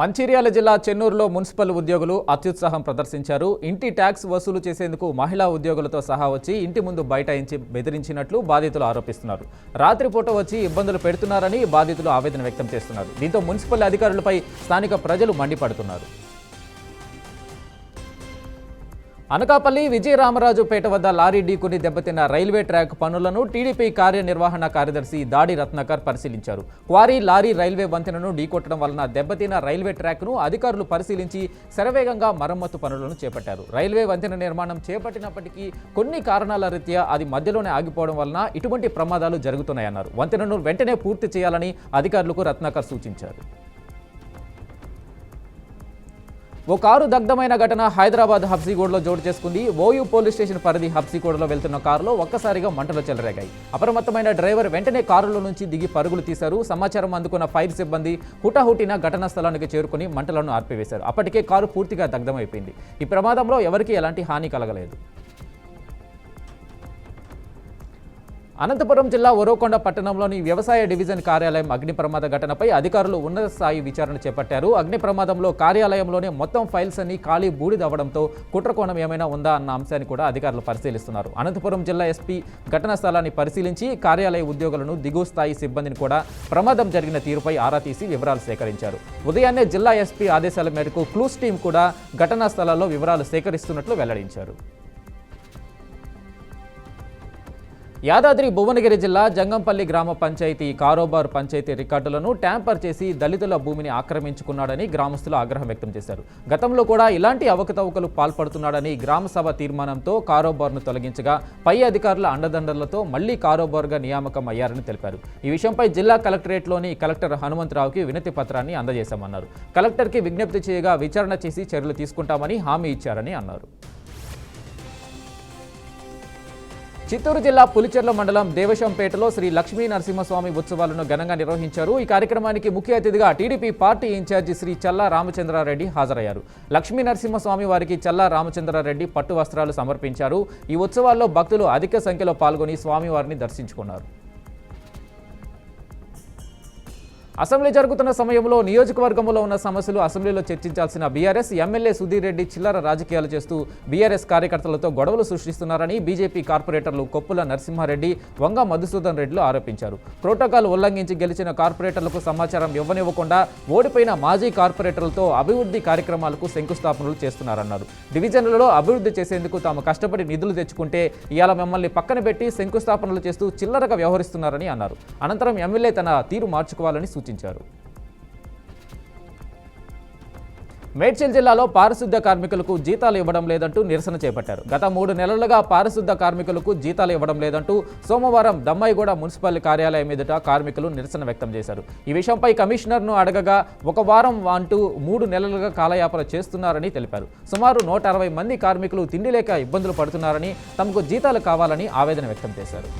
మంచిర్యాల జిల్లా చెన్నూరులో మున్సిపల్ ఉద్యోగులు అత్యుత్సాహం ప్రదర్శించారు. ఇంటి ట్యాక్స్ వసూలు చేసేందుకు మహిళా ఉద్యోగులతో సహా వచ్చి ఇంటి ముందు బైఠాయించి బెదిరించినట్లు బాధితులు ఆరోపిస్తున్నారు. రాత్రిపూట వచ్చి ఇబ్బందులు పెడుతున్నారని బాధితులు ఆవేదన వ్యక్తం చేస్తున్నారు. దీంతో మున్సిపల్ అధికారులపై స్థానిక ప్రజలు మండిపడుతున్నారు. అనకాపల్లి విజయరామరాజుపేట వద్ద లారీ ఢీకొని దెబ్బతిన్న రైల్వే ట్రాక్ పనులను టీడీపీ కార్యనిర్వహణ కార్యదర్శి దాడి రత్నాకర్ పరిశీలించారు. క్వారీ లారీ రైల్వే వంతెనను ఢీకొట్టడం వలన దెబ్బతిన్న రైల్వే ట్రాక్ను అధికారులు పరిశీలించి శరవేగంగా మరమ్మతు పనులను చేపట్టారు. రైల్వే వంతెన నిర్మాణం చేపట్టినప్పటికీ కొన్ని కారణాల రీత్యా అది మధ్యలోనే ఆగిపోవడం వలన ఇటువంటి ప్రమాదాలు జరుగుతున్నాయన్నారు. వంతెనను వెంటనే పూర్తి చేయాలని అధికారులకు రత్నాకర్ సూచించారు. ఓ కారు దగ్ధమైన ఘటన హైదరాబాద్ హబ్సీగూడలో చోటు చేసుకుంది. ఓయూ పోలీస్ స్టేషన్ పరిధి హబ్సీగూడలో వెళ్తున్న కారులో ఒక్కసారిగా మంటలు చెలరేగాయి. అప్రమత్తమైన డ్రైవర్ వెంటనే కారులో నుంచి దిగి పరుగులు తీశారు. సమాచారం అందుకున్న ఫైర్ సిబ్బంది హుటాహుటిన ఘటనా స్థలానికి చేరుకుని మంటలను ఆర్పివేశారు. అప్పటికే కారు పూర్తిగా దగ్ధమైపోయింది. ఈ ప్రమాదంలో ఎవరికీ ఎలాంటి హాని కలగలేదు. అనంతపురం జిల్లా ఒరవకొండ పట్టణంలోని వ్యవసాయ డివిజన్ కార్యాలయం అగ్ని ప్రమాద ఘటనపై అధికారులు ఉన్నత స్థాయి విచారణ చేపట్టారు. అగ్ని ప్రమాదంలో కార్యాలయంలోనే మొత్తం ఫైల్స్ అన్ని ఖాళీ బూడిదవ్వడంతో కుట్రకోణం ఏమైనా ఉందా అన్న అంశాన్ని కూడా అధికారులు పరిశీలిస్తున్నారు. అనంతపురం జిల్లా ఎస్పీ ఘటనా స్థలాన్ని పరిశీలించి కార్యాలయ ఉద్యోగులను దిగువ స్థాయి సిబ్బందిని కూడా ప్రమాదం జరిగిన తీరుపై ఆరా తీసి వివరాలు సేకరించారు. ఉదయాన్నే జిల్లా ఎస్పీ ఆదేశాల మేరకు క్లూస్ టీం కూడా ఘటనా స్థలాల్లో వివరాలు సేకరిస్తున్నట్లు వెల్లడించారు. యాదాద్రి భువనగిరి జిల్లా జంగంపల్లి గ్రామ పంచాయతీ కారోబార్ పంచాయతీ రికార్డులను ట్యాంపర్ చేసి దళితుల భూమిని ఆక్రమించుకున్నాడని గ్రామస్తులు ఆగ్రహం వ్యక్తం చేశారు. గతంలో కూడా ఇలాంటి అవకతవకలు పాల్పడుతున్నాడని గ్రామసభ తీర్మానంతో కారోబార్ను తొలగించగా పై అధికారుల అండదండలతో మళ్లీ కారోబార్గా నియామకం అయ్యారని తెలిపారు. ఈ విషయంపై జిల్లా కలెక్టరేట్లోని కలెక్టర్ హనుమంతరావుకి వినతి పత్రాన్ని అందజేశామన్నారు. కలెక్టర్కి విజ్ఞప్తి చేయగా విచారణ చేసి చర్యలు తీసుకుంటామని హామీ ఇచ్చారని అన్నారు. చిత్తూరు జిల్లా పులిచెర్ల మండలం దేవశంపేటలో శ్రీ లక్ష్మీ నరసింహస్వామి ఉత్సవాలను ఘనంగా నిర్వహించారు. ఈ కార్యక్రమానికి ముఖ్య అతిథిగా టీడీపీ పార్టీ ఇన్ఛార్జి శ్రీ చల్లా రామచంద్రారెడ్డి హాజరయ్యారు. లక్ష్మీ నరసింహస్వామి వారికి చల్లా రామచంద్రారెడ్డి పట్టు వస్త్రాలు సమర్పించారు. ఈ ఉత్సవాల్లో భక్తులు అధిక సంఖ్యలో పాల్గొని స్వామివారిని దర్శించుకున్నారు. అసెంబ్లీ జరుగుతున్న సమయంలో నియోజకవర్గంలో ఉన్న సమస్యలు అసెంబ్లీలో చర్చించాల్సిన బీఆర్ఎస్ ఎమ్మెల్యే సుధీర్ రెడ్డి చిల్లర రాజకీయాలు చేస్తూ బీఆర్ఎస్ కార్యకర్తలతో గొడవలు సృష్టిస్తున్నారని బీజేపీ కార్పొరేటర్లు కొప్పుల నరసింహారెడ్డి, వంగ మధుసూదన్ రెడ్డిలు ఆరోపించారు. ప్రోటోకాల్ ఉల్లంఘించి గెలిచిన కార్పొరేటర్లకు సమాచారం ఇవ్వనివ్వకుండా ఓడిపోయిన మాజీ కార్పొరేటర్లతో అభివృద్ధి కార్యక్రమాలకు శంకుస్థాపనలు చేస్తున్నారన్నారు. డివిజన్లలో అభివృద్ధి చేసేందుకు తాము కష్టపడి నిధులు తెచ్చుకుంటే ఇవాళ మిమ్మల్ని పక్కన పెట్టి శంకుస్థాపనలు చేస్తూ చిల్లరగా వ్యవహరిస్తున్నారని అన్నారు. అనంతరం ఎమ్మెల్యే తన తీరు మార్చుకోవాలని సూచించారు. మేడ్చల్ జిల్లాలో పారిశుద్ధ్య కార్మికులకు జీతాలు ఇవ్వడం లేదంటూ నిరసన చేపట్టారు. గత 3 నెలలుగా పారిశుద్ధ్య కార్మికులకు జీతాలు ఇవ్వడం లేదంటూ సోమవారం దమ్మాయిగూడ మున్సిపల్ కార్యాలయం ఎదుట కార్మికులు నిరసన వ్యక్తం చేశారు. ఈ విషయంపై కమిషనర్ను అడగగా 1 వారం అంటూ 3 నెలలుగా కాలయాపన చేస్తున్నారని తెలిపారు. సుమారు 160 మంది కార్మికులు తిండి లేక ఇబ్బందులు పడుతున్నారని, తమకు జీతాలు కావాలని ఆవేదన వ్యక్తం చేశారు.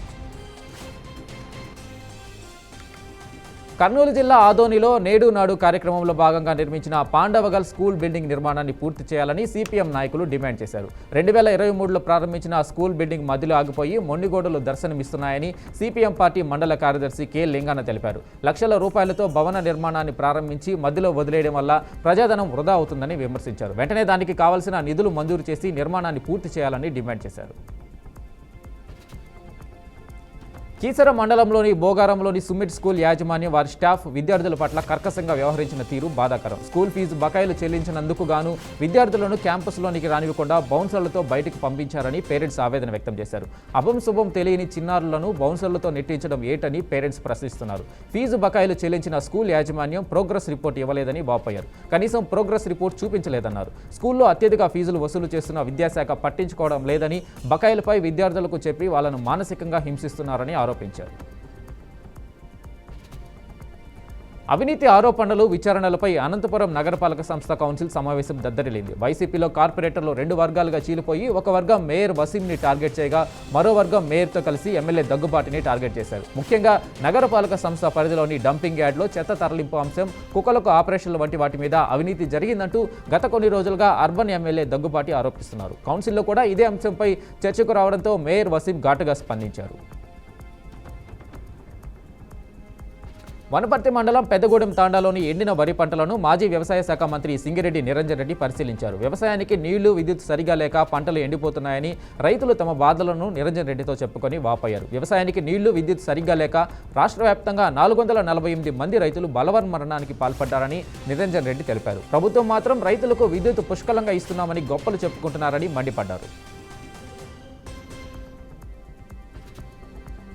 కర్నూలు జిల్లా ఆదోనిలో నేడు నాడు కార్యక్రమంలో భాగంగా నిర్మించిన పాండవగల్ స్కూల్ బిల్డింగ్ నిర్మాణాన్ని పూర్తి చేయాలని సిపిఎం నాయకులు డిమాండ్ చేశారు. 2023లో ప్రారంభించిన స్కూల్ బిల్డింగ్ మధ్యలో ఆగిపోయి మొండిగోడలు దర్శనమిస్తున్నాయని సిపిఎం పార్టీ మండల కార్యదర్శి కె లింగన్న తెలిపారు. లక్షల రూపాయలతో భవన నిర్మాణాన్ని ప్రారంభించి మధ్యలో వదిలేయడం వల్ల ప్రజాధనం వృధా అవుతుందని విమర్శించారు. వెంటనే దానికి కావాల్సిన నిధులు మంజూరు చేసి నిర్మాణాన్ని పూర్తి చేయాలని డిమాండ్ చేశారు. కీసర మండలంలోని బోగారంలోని సుమిట్ స్కూల్ యాజమాన్యం వారి స్టాఫ్ విద్యార్థుల పట్ల కర్కశంగా వ్యవహరించిన తీరు బాధాకరం. స్కూల్ ఫీజు బకాయిలు చెల్లించినందుకు గాను విద్యార్థులను క్యాంపస్లోనికి రానివ్వకుండా బౌన్సర్లతో బయటకు పంపించారని పేరెంట్స్ ఆవేదన వ్యక్తం చేశారు. అభం శుభం తెలియని చిన్నారులను బౌన్సర్లతో నెట్టించడం ఏటని పేరెంట్స్ ప్రశ్నిస్తున్నారు. ఫీజు బకాయిలు చెల్లించిన స్కూల్ యాజమాన్యం ప్రోగ్రెస్ రిపోర్ట్ ఇవ్వలేదని వాపోయారు. కనీసం ప్రోగ్రెస్ రిపోర్ట్ చూపించలేదన్నారు. స్కూల్లో అత్యధిక ఫీజులు వసూలు చేస్తున్న విద్యాశాఖ పట్టించుకోవడం లేదని, బకాయిలపై విద్యార్థులకు చెప్పి వాళ్లను మానసికంగా హింసిస్తున్నారని ఆరోపించారు. అవినీతి ఆరోపణలు విచారణలపై అనంతపురం నగరపాలక సంస్థ కౌన్సిల్ సమావేశం దద్దరిల్లింది. వైసీపీలో కార్పొరేటర్లు 2 వర్గాలుగా చీలిపోయి ఒక వర్గం మేయర్ వసీంని టార్గెట్ చేయగా మరో వర్గం మేయర్తో కలిసి ఎమ్మెల్యే దగ్గుబాటిని టార్గెట్ చేశారు. ముఖ్యంగా నగరపాలక సంస్థ పరిధిలోని డంపింగ్ యార్డ్లో చెత్త తరలింపు అంశం, కుక్కలకు ఆపరేషన్ల వంటి వాటి మీద అవినీతి జరిగిందంటూ గత కొన్ని రోజులుగా అర్బన్ ఎమ్మెల్యే దగ్గుబాటి ఆరోపిస్తున్నారు. కౌన్సిల్లో కూడా ఇదే అంశంపై చర్చకు రావడంతో మేయర్ వసీం ఘాటుగా స్పందించారు. వనపర్తి మండలం పెద్దగూడెం తాండాలోని ఎండిన వరి పంటలను మాజీ వ్యవసాయ శాఖ మంత్రి సింగిరెడ్డి నిరంజన్ రెడ్డి పరిశీలించారు. వ్యవసాయానికి నీళ్లు, విద్యుత్ సరిగా లేక పంటలు ఎండిపోతున్నాయని రైతులు తమ బాధలను నిరంజన్ రెడ్డితో చెప్పుకొని వాపోయారు. వ్యవసాయానికి నీళ్లు, విద్యుత్ సరిగా లేక రాష్ట్ర వ్యాప్తంగా 448 మంది రైతులు బలవన్మరణానికి పాల్పడ్డారని నిరంజన్ రెడ్డి తెలిపారు. ప్రభుత్వం మాత్రం రైతులకు విద్యుత్ పుష్కలంగా ఇస్తున్నామని గొప్పలు చెప్పుకుంటున్నారని మండిపడ్డారు.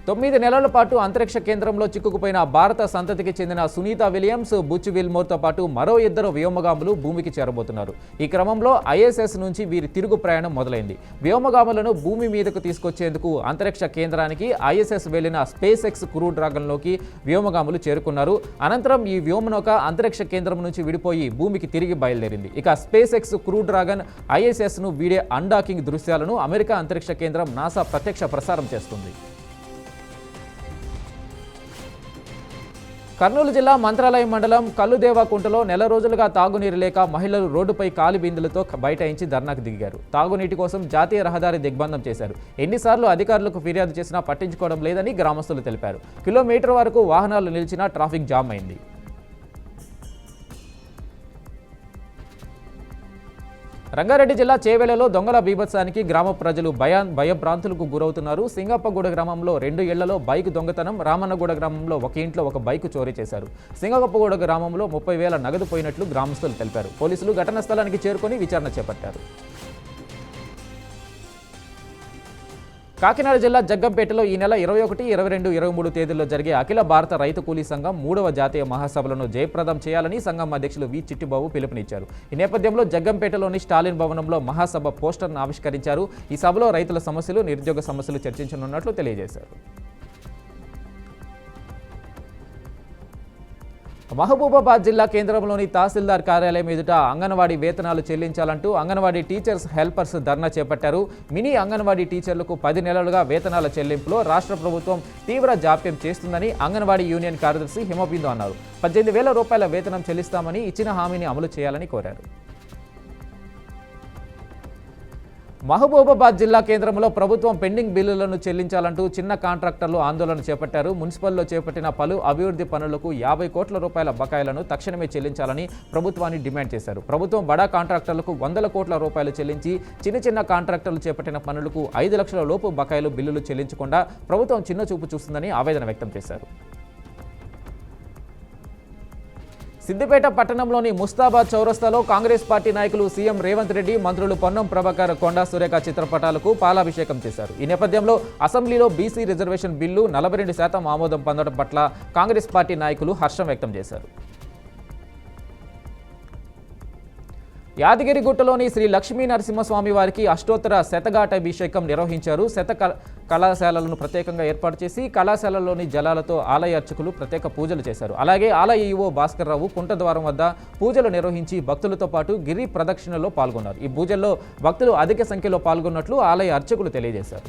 9 నెలల పాటు అంతరిక్ష కేంద్రంలో చిక్కుకుపోయిన భారత సంతతికి చెందిన సునీత విలియమ్స్, బుచ్ విల్మోర్తో పాటు మరో 2 వ్యోమగాములు భూమికి చేరబోతున్నారు. ఈ క్రమంలో ISS నుంచి వీరి తిరుగు ప్రయాణం మొదలైంది. వ్యోమగాములను భూమి మీదకు తీసుకొచ్చేందుకు అంతరిక్ష కేంద్రానికి ISS వెళ్లిన స్పేస్ ఎక్స్ క్రూ డ్రాగన్లోకి వ్యోమగాములు చేరుకున్నారు. అనంతరం ఈ వ్యోమనౌక అంతరిక్ష కేంద్రం నుంచి విడిపోయి భూమికి తిరిగి బయలుదేరింది. ఇక స్పేస్ ఎక్స్ క్రూ డ్రాగన్ ISSను వీడే అన్డాకింగ్ దృశ్యాలను అమెరికా అంతరిక్ష కేంద్రం నాసా ప్రత్యక్ష ప్రసారం చేస్తుంది. కర్నూలు జిల్లా మంత్రాలయం మండలం కల్లుదేవకుంటలో నెల రోజులుగా తాగునీరు లేక మహిళలు రోడ్డుపై కాలి బిందెలతో బైఠాయించి ధర్నాకు దిగారు. తాగునీటి కోసం జాతీయ రహదారి దిగ్బంధం చేశారు. ఎన్నిసార్లు అధికారులకు ఫిర్యాదు చేసినా పట్టించుకోవడం లేదని గ్రామస్తులు తెలిపారు. కిలోమీటర్ వరకు వాహనాలు నిలిచినా ట్రాఫిక్ జామ్ అయింది. రంగారెడ్డి జిల్లా చేవెళ్లలో దొంగల బీభత్సానికి గ్రామ ప్రజలు భయభ్రాంతులకు గురవుతున్నారు. సింగప్పగూడ గ్రామంలో 2 ఇళ్లలో బైక్ దొంగతనం, రామన్నగూడ గ్రామంలో ఒక ఇంట్లో ఒక బైక్ చోరీ చేశారు. సింగప్పగూడ గ్రామంలో 30,000 నగదు పోయినట్లు గ్రామస్తులు తెలిపారు. పోలీసులు ఘటనా స్థలానికి చేరుకొని విచారణ చేపట్టారు. కాకినాడ జిల్లా జగ్గంపేటలో ఈ నెల 21, 22, 23 తేదీల్లో జరిగే అఖిల భారత రైతు కూలీ సంఘం 3వ జాతీయ మహాసభలను జయప్రదం చేయాలని సంఘం అధ్యక్షులు వి చిట్టిబాబు పిలుపునిచ్చారు. ఈ నేపథ్యంలో జగ్గంపేటలోని స్టాలిన్ భవనంలో మహాసభ పోస్టర్ను ఆవిష్కరించారు. ఈ సభలో రైతుల సమస్యలు, నిరుద్యోగ సమస్యలు చర్చించనున్నట్లు తెలియజేశారు. మహబూబాబాద్ జిల్లా కేంద్రంలోని తహసీల్దార్ కార్యాలయం ఎదుట అంగన్వాడీ వేతనాలు చెల్లించాలంటూ అంగన్వాడీ టీచర్స్ హెల్పర్స్ ధర్నా చేపట్టారు. మినీ అంగన్వాడీ టీచర్లకు 10 నెలలుగా వేతనాల చెల్లింపులో రాష్ట్ర ప్రభుత్వం తీవ్ర జాప్యం చేస్తుందని అంగన్వాడీ యూనియన్ కార్యదర్శి హిమబిందు అన్నారు. 18,000 రూపాయల వేతనం చెల్లిస్తామని ఇచ్చిన హామీని అమలు చేయాలని కోరారు. మహబూబాబాద్ జిల్లా కేంద్రంలో ప్రభుత్వం పెండింగ్ బిల్లులను చెల్లించాలంటూ చిన్న కాంట్రాక్టర్లు ఆందోళన చేపట్టారు. మున్సిపల్లో చేపట్టిన పలు అభివృద్ధి పనులకు 50 కోట్ల రూపాయల బకాయిలను తక్షణమే చెల్లించాలని ప్రభుత్వాన్ని డిమాండ్ చేశారు. ప్రభుత్వం బడా కాంట్రాక్టర్లకు 100 కోట్ల రూపాయలు చెల్లించి చిన్న కాంట్రాక్టర్లు చేపట్టిన పనులకు 5 లక్షల లోపు బకాయిలు బిల్లులు చెల్లించకుండా ప్రభుత్వం చిన్నచూపు చూస్తుందని ఆవేదన వ్యక్తం చేశారు. సిద్దిపేట పట్టణంలోని ముస్తాబాద్ చౌరస్తాలో కాంగ్రెస్ పార్టీ నాయకులు సీఎం రేవంత్ రెడ్డి, మంత్రులు పొన్నం ప్రభాకర్, కొండా సురేఖ చిత్రపటాలకు పాలాభిషేకం చేశారు. ఈ నేపథ్యంలో అసెంబ్లీలో బీసీ రిజర్వేషన్ బిల్లు 42% ఆమోదం పొందడం పట్ల కాంగ్రెస్ పార్టీ నాయకులు హర్షం వ్యక్తం చేశారు. యాదగిరిగుట్టలోని శ్రీ లక్ష్మీ నరసింహస్వామి వారికి అష్టోత్తర శతఘాటాభిషేకం నిర్వహించారు. కళాశాలలను ప్రత్యేకంగా ఏర్పాటు చేసి కళాశాలలోని జలాలతో ఆలయ అర్చకులు ప్రత్యేక పూజలు చేశారు. అలాగే ఆలయ ఈవో భాస్కర్ రావు కుంటద్వారం వద్ద పూజలు నిర్వహించి భక్తులతో పాటు గిరి ప్రదక్షిణలో పాల్గొన్నారు. ఈ పూజల్లో భక్తులు అధిక సంఖ్యలో పాల్గొన్నట్లు ఆలయ అర్చకులు తెలియజేశారు.